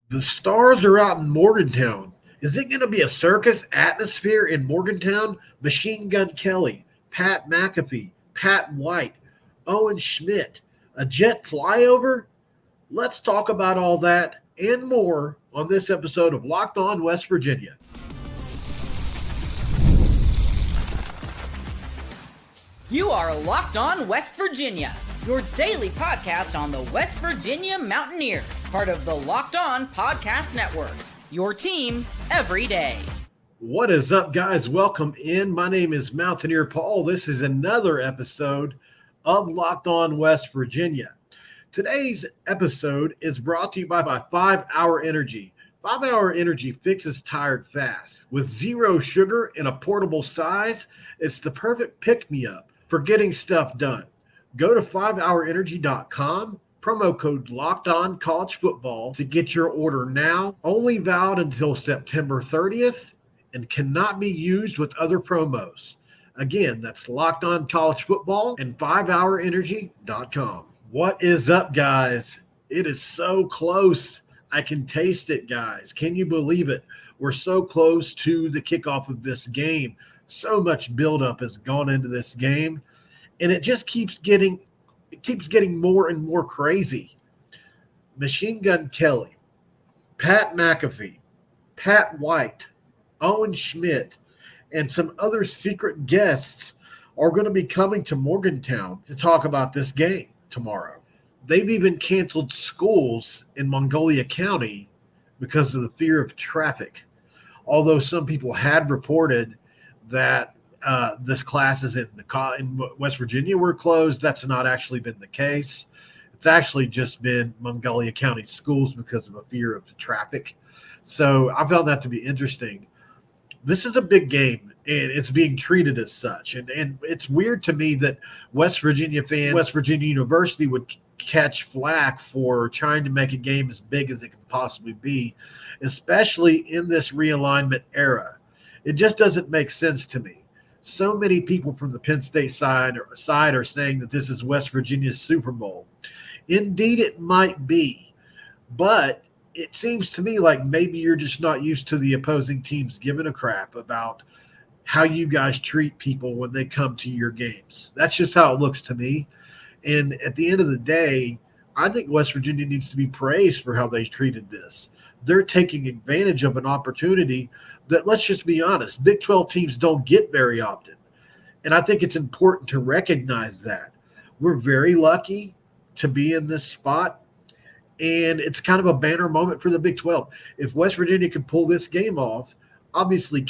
The stars are out in Morgantown. Is it going to be a circus atmosphere in Morgantown? Machine Gun Kelly, Pat McAfee, Pat White, Owen Schmidt, a jet flyover? Let's talk about all that and more on this episode of Locked On West Virginia. You are Locked On West Virginia, your daily podcast on the West Virginia Mountaineers, part of the Locked On Podcast Network, your team every day. What is up, guys? Welcome in. My name is Mountaineer Paul. This is another episode of Locked On West Virginia. Today's episode is brought to you by 5 Hour Energy. 5 Hour Energy fixes tired fast. With zero sugar in a portable size, it's the perfect pick-me-up for getting stuff done. Go to 5hourenergy.com, promo code LOCKEDONCollegeFootball to get your order now. Only valid until September 30th and cannot be used with other promos. Again, that's Locked On College Football and 5hourenergy.com. What is up, guys? It is so close. I can taste it, guys. Can you believe it? We're so close to the kickoff of this game. So much buildup has gone into this game, and it just keeps getting more and more crazy. Machine Gun Kelly, Pat McAfee, Pat White, Owen Schmidt, and some other secret guests are going to be coming to Morgantown to talk about this game tomorrow. They've even canceled schools in Mongolia County because of the fear of traffic. Although some people had reported that this classes in West Virginia were closed, that's not actually been the case. It's actually just been Mongolia County schools because of a fear of the traffic. So I found that to be interesting. This is a big game, and it's being treated as such. And it's weird to me that West Virginia University would catch flack for trying to make a game as big as it can possibly be, especially in this realignment era. It just doesn't make sense to me. So many people from the Penn State side are saying that this is West Virginia's Super Bowl. Indeed, it might be, but it seems to me like maybe you're just not used to the opposing teams giving a crap about how you guys treat people when they come to your games. That's just how it looks to me. And at the end of the day, I think West Virginia needs to be praised for how they treated this. They're taking advantage of an opportunity that, let's just be honest, Big 12 teams don't get very often. And I think it's important to recognize that. We're very lucky to be in this spot, and it's kind of a banner moment for the Big 12. If West Virginia can pull this game off, obviously it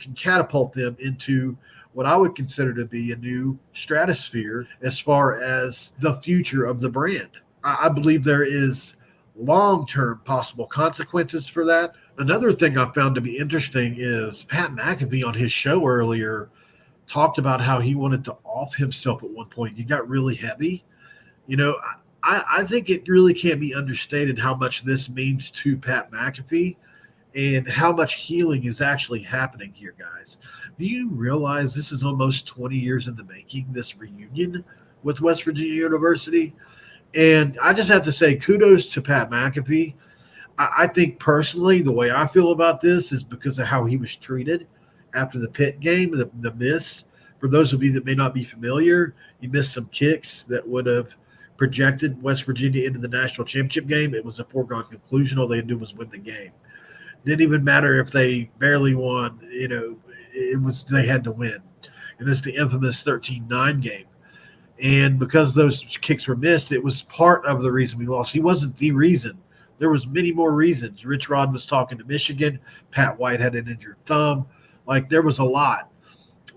can catapult them into what I would consider to be a new stratosphere as far as the future of the brand. I believe there is long-term possible consequences for that. Another thing I found to be interesting is Pat McAfee on his show earlier talked about how he wanted to off himself at one point. He got really heavy. You know, I think it really can't be understated how much this means to Pat McAfee and how much healing is actually happening here, guys. Do you realize this is almost 20 years in the making, this reunion with West Virginia University? And I just have to say kudos to Pat McAfee. I think personally the way I feel about this is because of how he was treated after the Pitt game, the miss. For those of you that may not be familiar, he missed some kicks that would have projected West Virginia into the national championship game. It was a foregone conclusion. All they had to do was win the game. Didn't even matter if they barely won. They had to win. And it's the infamous 13-9 game. And because those kicks were missed, it was part of the reason we lost. He wasn't the reason. There was many more reasons. Rich Rod was talking to Michigan. Pat White had an injured thumb. Like, there was a lot.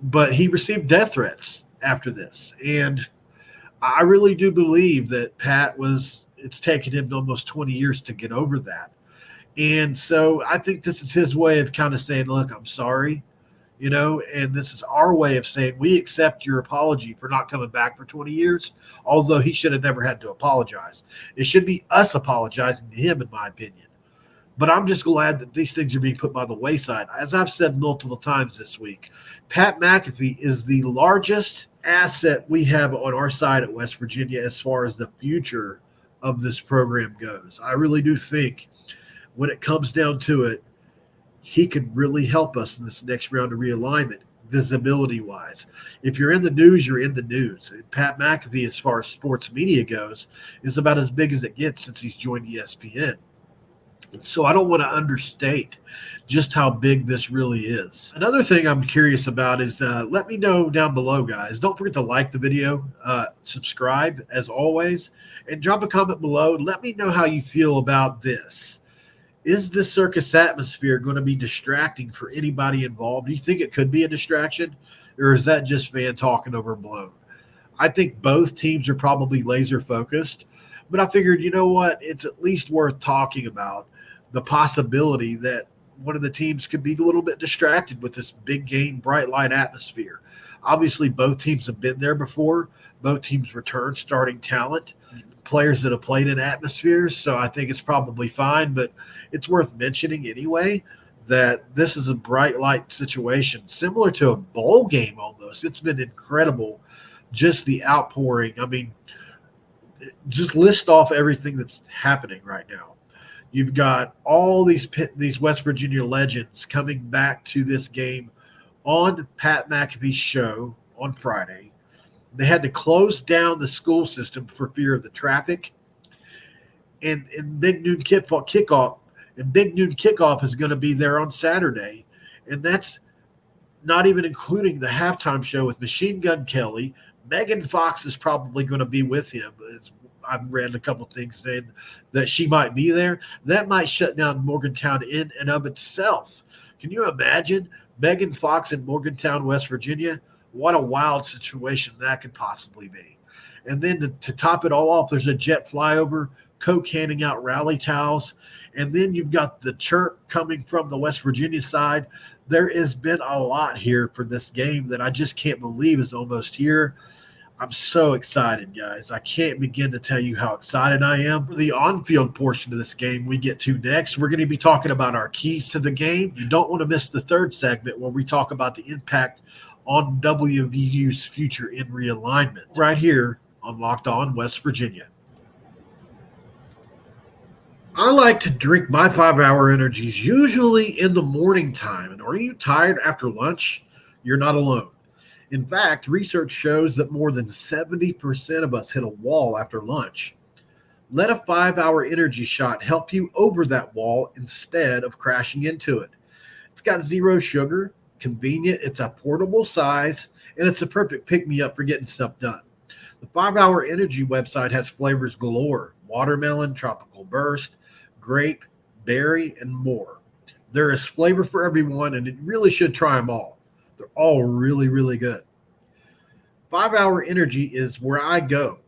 But he received death threats after this. And I really do believe that it's taken him almost 20 years to get over that. And so I think this is his way of kind of saying, look, I'm sorry. And this is our way of saying we accept your apology for not coming back for 20 years, although he should have never had to apologize. It should be us apologizing to him, in my opinion. But I'm just glad that these things are being put by the wayside. As I've said multiple times this week, Pat McAfee is the largest asset we have on our side at West Virginia as far as the future of this program goes. I really do think when it comes down to it, he could really help us in this next round of realignment, visibility-wise. If you're in the news, you're in the news. And Pat McAfee, as far as sports media goes, is about as big as it gets since he's joined ESPN. So I don't want to understate just how big this really is. Another thing I'm curious about is let me know down below, guys. Don't forget to like the video, subscribe as always, and drop a comment below and let me know how you feel about this. Is this circus atmosphere going to be distracting for anybody involved? Do you think it could be a distraction, or is that just fan talking overblown? I think both teams are probably laser focused, but I figured, you know what? It's at least worth talking about the possibility that one of the teams could be a little bit distracted with this big game, bright light atmosphere. Obviously, both teams have been there before. Both teams return starting talent, players that have played in atmospheres, so I think it's probably fine, but it's worth mentioning anyway that this is a bright light situation, similar to a bowl game almost. It's been incredible, just the outpouring. I mean, just list off everything that's happening right now. You've got all these West Virginia legends coming back to this game on Pat McAfee's show on Friday. They had to close down the school system for fear of the traffic. And Big Noon kickoff. And Big Noon kickoff is going to be there on Saturday. And that's not even including the halftime show with Machine Gun Kelly. Megan Fox is probably going to be with him. I've read a couple things saying that she might be there. That might shut down Morgantown in and of itself. Can you imagine Megan Fox in Morgantown, West Virginia? What a wild situation that could possibly be. And then to top it all off, there's a jet flyover, Coke handing out rally towels. And then you've got the chirp coming from the West Virginia side. There has been a lot here for this game that I just can't believe is almost here. I'm so excited, guys. I can't begin to tell you how excited I am. For the on-field portion of this game we get to next, we're going to be talking about our keys to the game. You don't want to miss the third segment where we talk about the impact on WVU's future in realignment right here on Locked On West Virginia. I like to drink my 5-hour energies usually in the morning time. And are you tired after lunch? You're not alone. In fact, research shows that more than 70% of us hit a wall after lunch. Let a 5-hour energy shot help you over that wall instead of crashing into it. It's got zero sugar, convenient, it's a portable size, and it's a perfect pick-me-up for getting stuff done. The 5-hour energy website has flavors galore: watermelon, tropical burst, grape, berry, and more. There is flavor for everyone, and you really should try them all. They're all really, really good. 5-hour energy is where I go.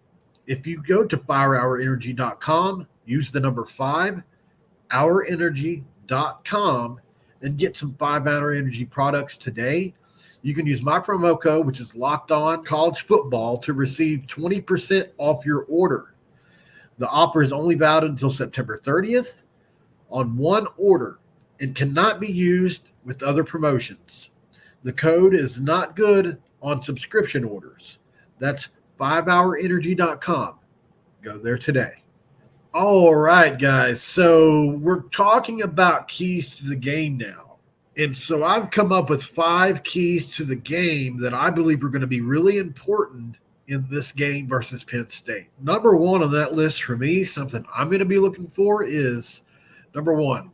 If you go to 5hourenergy.com, use the number 5hourenergy.com, and get some 5-hour energy products today. You can use my promo code, which is Locked On College Football, to receive 20% off your order. The offer is only valid until September 30th on one order and cannot be used with other promotions. The code is not good on subscription orders. That's 5hourenergy.com. Go there today. All right, guys. So we're talking about keys to the game now. And so I've come up with 5 keys to the game that I believe are going to be really important in this game versus Penn State. Number 1 on that list for me, something I'm going to be looking for is, number 1,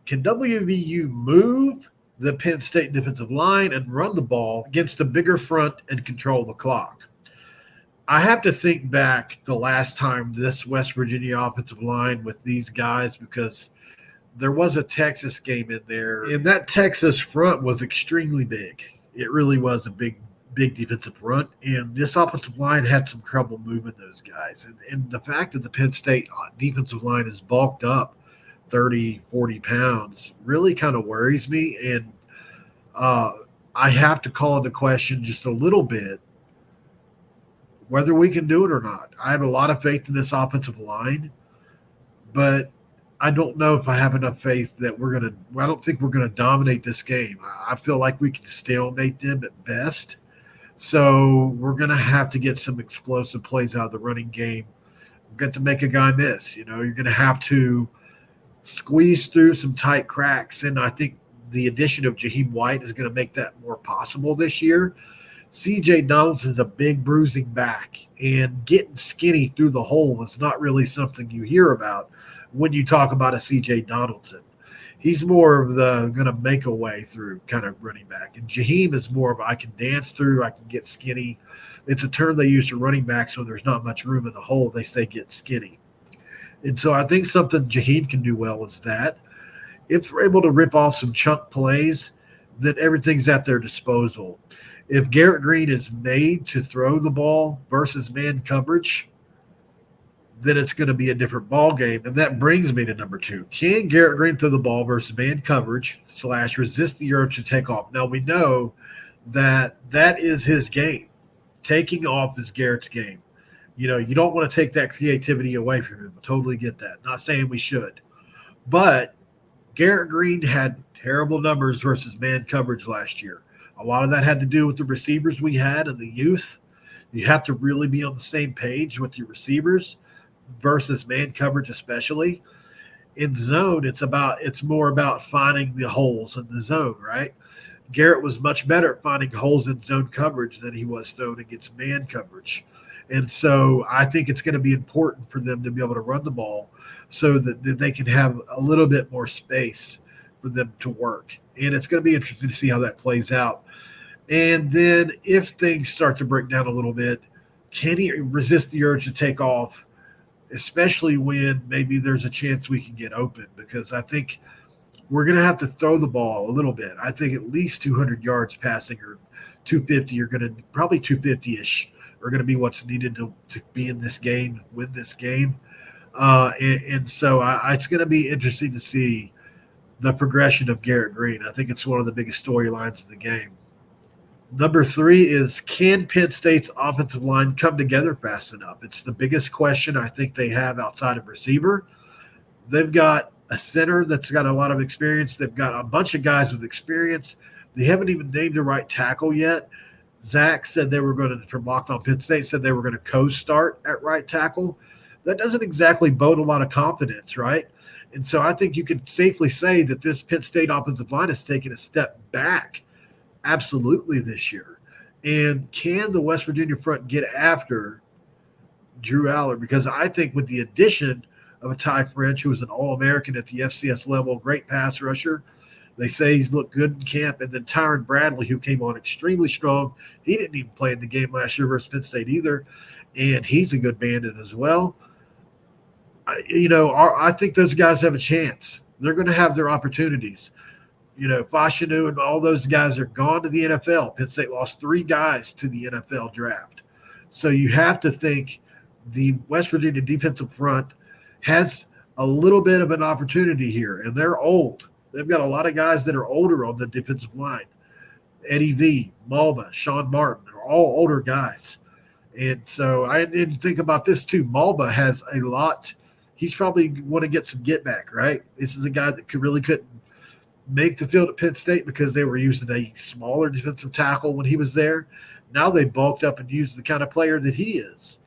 can WVU move the Penn State defensive line and run the ball against a bigger front and control the clock? I have to think back the last time this West Virginia offensive line with these guys, because there was a Texas game in there, and that Texas front was extremely big. It really was a big defensive front, and this offensive line had some trouble moving those guys. And the fact that the Penn State defensive line is bulked up 30, 40 pounds really kind of worries me. And I have to call into question just a little bit whether we can do it or not. I have a lot of faith in this offensive line, but I don't know if I have enough faith that I don't think we're going to dominate this game. I feel like we can stalemate them at best. So we're going to have to get some explosive plays out of the running game. We're going to make a guy miss. You're going to have to squeeze through some tight cracks. And I think the addition of Jaheim White is going to make that more possible this year. C.J. Donaldson's a big bruising back, and getting skinny through the hole is not really something you hear about when you talk about a C.J. Donaldson. He's more of the going to make a way through kind of running back. And Jaheim is more of I can dance through, I can get skinny. It's a term they use for running backs when there's not much room in the hole. They say get skinny. And so I think something Jaheim can do well is that if they're able to rip off some chunk plays, then everything's at their disposal. If Garrett Green is made to throw the ball versus man coverage, then it's going to be a different ball game. And that brings me to number 2. Can Garrett Green throw the ball versus man coverage / resist the urge to take off? Now, we know that is his game. Taking off is Garrett's game. You know, you don't want to take that creativity away from him. I totally get that. Not saying we should. But Garrett Green had terrible numbers versus man coverage last year. A lot of that had to do with the receivers we had and the youth. You have to really be on the same page with your receivers versus man coverage, especially. In zone, it's more about finding the holes in the zone, right? Garrett was much better at finding holes in zone coverage than he was thrown against man coverage. And so I think it's going to be important for them to be able to run the ball so that they can have a little bit more space for them to work. And it's going to be interesting to see how that plays out. And then if things start to break down a little bit, can he resist the urge to take off, especially when maybe there's a chance we can get open? Because I think we're going to have to throw the ball a little bit. I think at least 200 yards passing or 250 are going to – probably 250-ish are going to be what's needed to be in this game, win this game. And so it's going to be interesting to see the progression of Garrett Green. I think it's one of the biggest storylines of the game. Number 3 is, can Penn State's offensive line come together fast enough? It's the biggest question I think they have outside of receiver. They've got a center that's got a lot of experience. They've got a bunch of guys with experience. They haven't even named a right tackle yet. Zach said they were going to, from Locked On Penn State, said they were going to co-start at right tackle. That doesn't exactly bode a lot of confidence, right? And so I think you could safely say that this Penn State offensive line has taken a step back absolutely this year. And can the West Virginia front get after Drew Aller? Because I think with the addition of a Ty French, who was an All-American at the FCS level, great pass rusher, they say he's looked good in camp. And then Tyron Bradley, who came on extremely strong. He didn't even play in the game last year versus Penn State either. And he's a good bandit as well. I think those guys have a chance. They're going to have their opportunities. Fashanu and all those guys are gone to the NFL. Penn State lost 3 guys to the NFL draft. So you have to think the West Virginia defensive front has a little bit of an opportunity here, and they're old. They've got a lot of guys that are older on the defensive line. Eddie V, Malba, Sean Martin, they're all older guys. And so I didn't think about this too. Malba has a lot. He's probably want to get some get back, right? This is a guy that couldn't make the field at Penn State because they were using a smaller defensive tackle when he was there. Now they bulked up and used the kind of player that he is.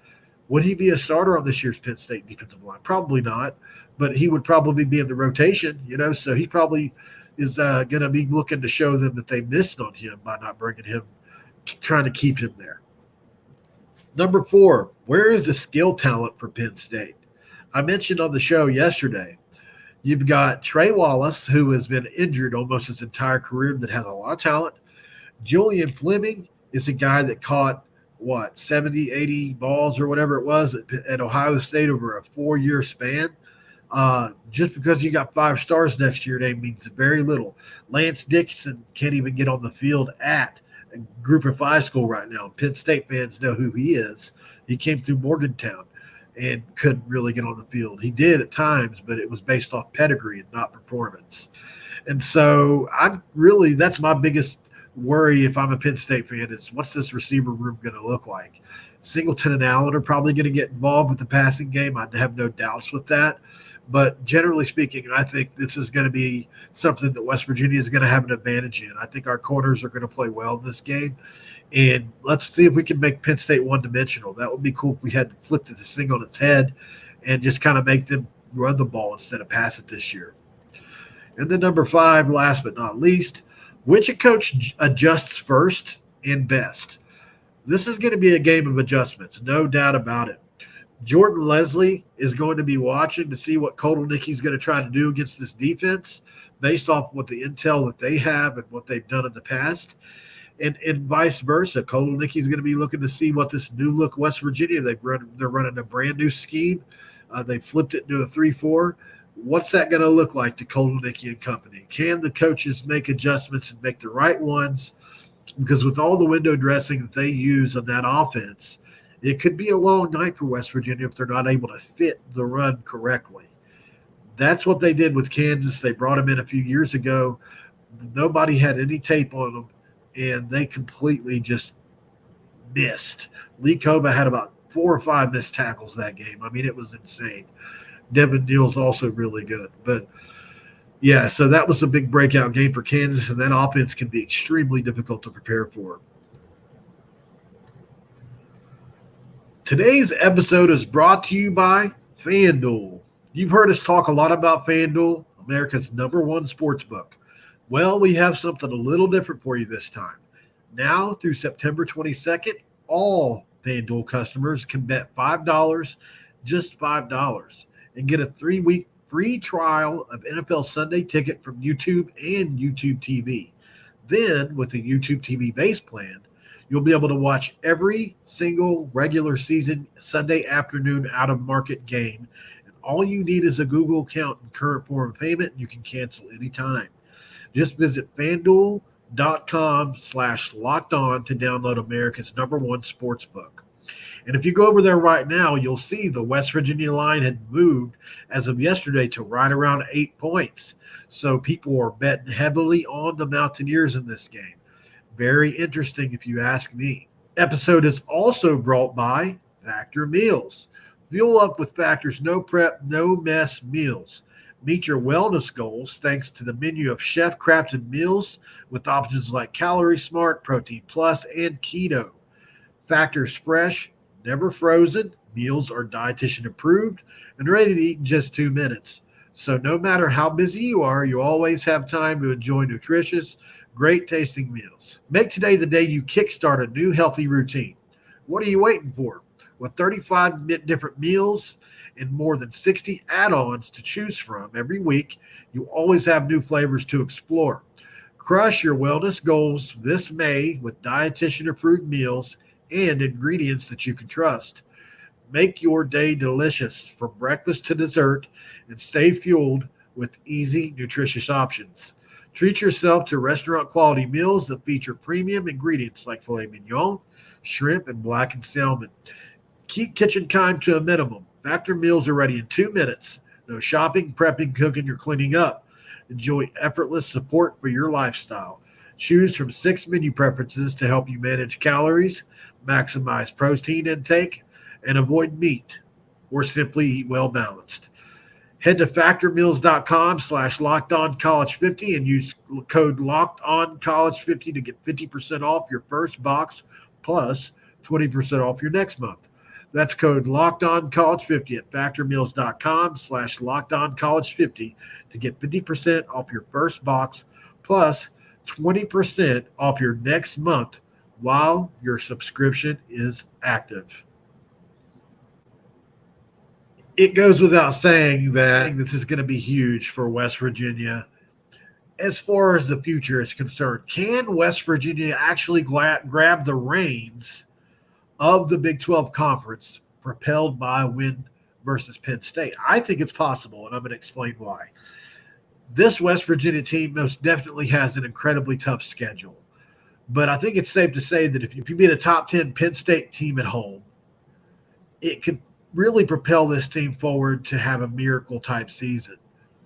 Would he be a starter on this year's Penn State defensive line? Probably not, but he would probably be in the rotation, so he probably is going to be looking to show them that they missed on him by not bringing him, trying to keep him there. Number 4, where is the skill talent for Penn State? I mentioned on the show yesterday, you've got Trey Wallace, who has been injured almost his entire career, that has a lot of talent. Julian Fleming is a guy that caught, 70, 80 balls or whatever it was at Ohio State over a 4-year span. Just because you got 5 stars next year, that means very little. Lance Dixon can't even get on the field at a Group of 5 school right now. Penn State fans know who he is. He came through Morgantown and couldn't really get on the field. He did at times, but it was based off pedigree and not performance. And so that's my biggest worry if I'm a Penn State fan is what's this receiver room going to look like? Singleton and Allen are probably going to get involved with the passing game. I have no doubts with that. But generally speaking, I think this is going to be something that West Virginia is going to have an advantage in. I think our corners are going to play well in this game. And let's see if we can make Penn State one-dimensional. That would be cool if we had flipped this thing on its head and just kind of make them run the ball instead of pass it this year. And then number 5, last but not least, which a coach adjusts first and best. This is going to be a game of adjustments, no doubt about it. Jordan Leslie is going to be watching to see what Kotelnicki's going to try to do against this defense based off what the intel that they have and what they've done in the past. And vice versa. Kotelnicki's going to be looking to see what this new look West Virginia, they're running a brand new scheme. They flipped it into a 3-4. What's that going to look like to Kotelnicki and company? Can the coaches make adjustments and make the right ones? Because with all the window dressing that they use on that offense, it could be a long night for West Virginia if they're not able to fit the run correctly. That's what they did with Kansas. They brought him in a few years ago. Nobody had any tape on them, and they completely just missed. Lee Koba had about 4 or 5 missed tackles that game. I mean, it was insane. Devin Neal's also really good. But, yeah, so that was a big breakout game for Kansas, and that offense can be extremely difficult to prepare for. Today's episode is brought to you by FanDuel. You've heard us talk a lot about FanDuel, America's #1 sportsbook. Well, we have something a little different for you this time. Now through September 22nd, all FanDuel customers can bet $5, just $5, and get a 3-week free trial of NFL Sunday Ticket from YouTube and YouTube TV. Then, with the YouTube TV base plan, you'll be able to watch every single regular season Sunday afternoon out-of-market game. And all you need is a Google account and current form of payment, and you can cancel anytime. Just visit FanDuel.com/lockedon to download America's #1 sportsbook. And if you go over there right now, you'll see the West Virginia line had moved as of yesterday to right around 8 points. So people are betting heavily on the Mountaineers in this game. Very interesting if you ask me. Episode is also brought by Factor Meals. Fuel up with Factor's no prep, no mess meals. Meet your wellness goals thanks to the menu of chef-crafted meals with options like Calorie Smart, Protein Plus, and Keto. Factor's fresh, never frozen. Meals are dietitian approved and ready to eat in just 2 minutes. So no matter how busy you are, you always have time to enjoy nutritious, great tasting meals. Make today the day you kickstart a new healthy routine. What are you waiting for? With 35 different meals and more than 60 add-ons to choose from every week, you always have new flavors to explore. Crush your wellness goals this May with dietitian-approved meals and ingredients that you can trust. Make your day delicious from breakfast to dessert and stay fueled with easy, nutritious options. Treat yourself to restaurant-quality meals that feature premium ingredients like filet mignon, shrimp, and blackened salmon. Keep kitchen time to a minimum. Factor meals are ready in 2 minutes. No shopping, prepping, cooking, or cleaning up. Enjoy effortless support for your lifestyle. Choose from 6 menu preferences to help you manage calories, maximize protein intake, and avoid meat, or simply eat well balanced. Head to factormeals.com/lockedoncollege50 and use code LOCKEDONCollege50 to get 50% off your first box plus 20% off your next month. That's code LOCKEDONCollege50 at factormeals.com/lockedoncollege50 to get 50% off your first box plus 20% off your next month while your subscription is active. It goes without saying that this is going to be huge for West Virginia as far as the future is concerned. Can West Virginia actually grab the reins of the Big 12 Conference propelled by a win versus Penn State? I think it's possible, and I'm going to explain why. This West Virginia team most definitely has an incredibly tough schedule. But I think it's safe to say that if you beat a top 10 Penn State team at home, it could really propel this team forward to have a miracle-type season.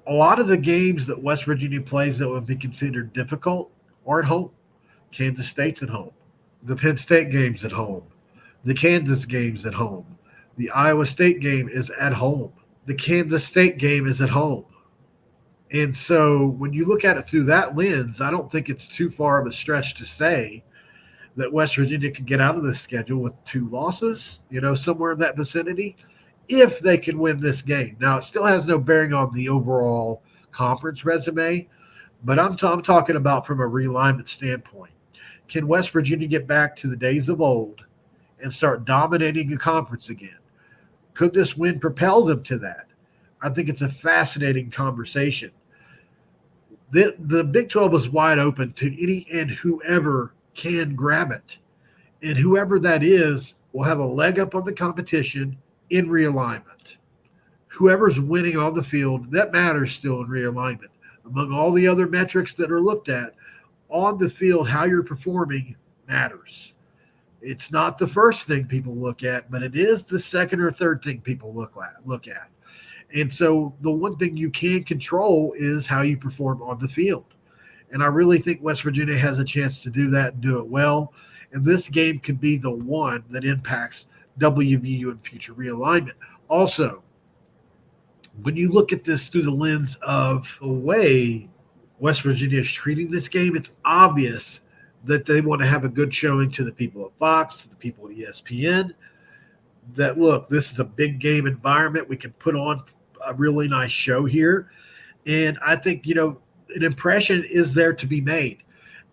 A lot of the games that West Virginia plays that would be considered difficult are at home. Kansas State's at home. The Penn State game's at home. The Kansas game's at home. The Iowa State game is at home. The Kansas State game is at home. And so when you look at it through that lens, I don't think it's too far of a stretch to say that West Virginia can get out of this schedule with 2 losses, somewhere in that vicinity. if they can win this game. Now, it still has no bearing on the overall conference resume, but I'm talking about from a realignment standpoint. Can West Virginia get back to the days of old and start dominating a conference again? Could this win propel them to that? I think it's a fascinating conversation. The Big 12 is wide open to any and whoever can grab it. And whoever that is will have a leg up on the competition in realignment. Whoever's winning on the field, that matters still in realignment. Among all the other metrics that are looked at, on the field, how you're performing matters. It's not the first thing people look at, but it is the second or third thing people look at. And so the one thing you can control is how you perform on the field. And I really think West Virginia has a chance to do that and do it well. And this game could be the one that impacts WVU in future realignment. Also, when you look at this through the lens of the way West Virginia is treating this game, it's obvious that they want to have a good showing to the people at Fox, to the people at ESPN, that, look, this is a big game environment. We can put on a really nice show here. And I think, an impression is there to be made.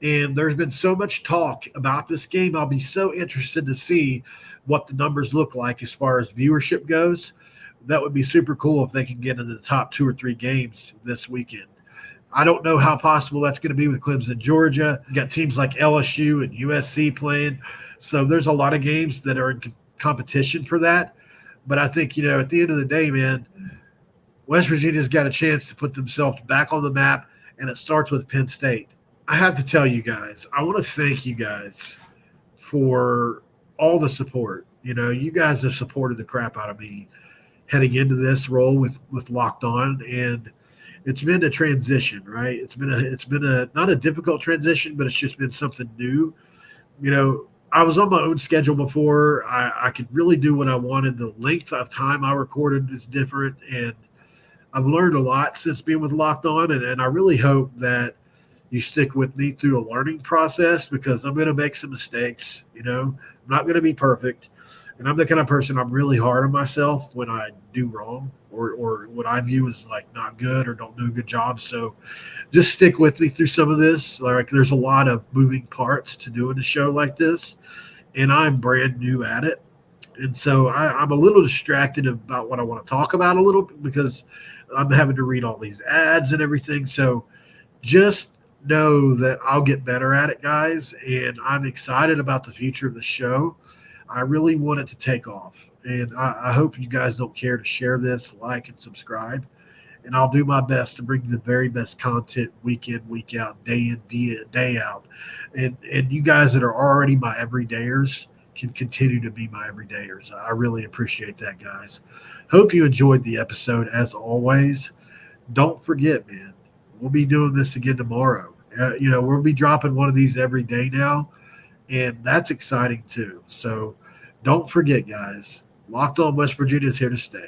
And there's been so much talk about this game. I'll be so interested to see what the numbers look like as far as viewership goes. That would be super cool if they can get into the top 2 or 3 games this weekend. I don't know how possible that's going to be with Clemson, Georgia. You got teams like LSU and USC playing. So there's a lot of games that are in competition for that. But I think, at the end of the day, man, West Virginia's got a chance to put themselves back on the map, and it starts with Penn State. I have to tell you guys, I want to thank you guys for all the support. You guys have supported the crap out of me heading into this role with Locked On, and it's been a transition, right? It's been a not a difficult transition, but it's just been something new. I was on my own schedule before. I could really do what I wanted. The length of time I recorded is different, and I've learned a lot since being with Locked On, and I really hope that you stick with me through a learning process, because I'm going to make some mistakes. I'm not going to be perfect. And I'm the kind of person, I'm really hard on myself when I do wrong or what I view as like not good or don't do a good job. So just stick with me through some of this. Like, there's a lot of moving parts to doing a show like this, and I'm brand new at it. And so I'm a little distracted about what I want to talk about a little bit, because I'm having to read all these ads and everything. So just know that I'll get better at it, guys. And I'm excited about the future of the show. I really want it to take off. And I hope you guys don't care to share this, like, and subscribe. And I'll do my best to bring the very best content week in, week out, day in, day out. And you guys that are already my everydayers can continue to be my everydayers. I really appreciate that, guys. Hope you enjoyed the episode as always. Don't forget, man, we'll be doing this again tomorrow. We'll be dropping one of these every day now, and that's exciting too. So don't forget, guys, Locked On West Virginia is here to stay.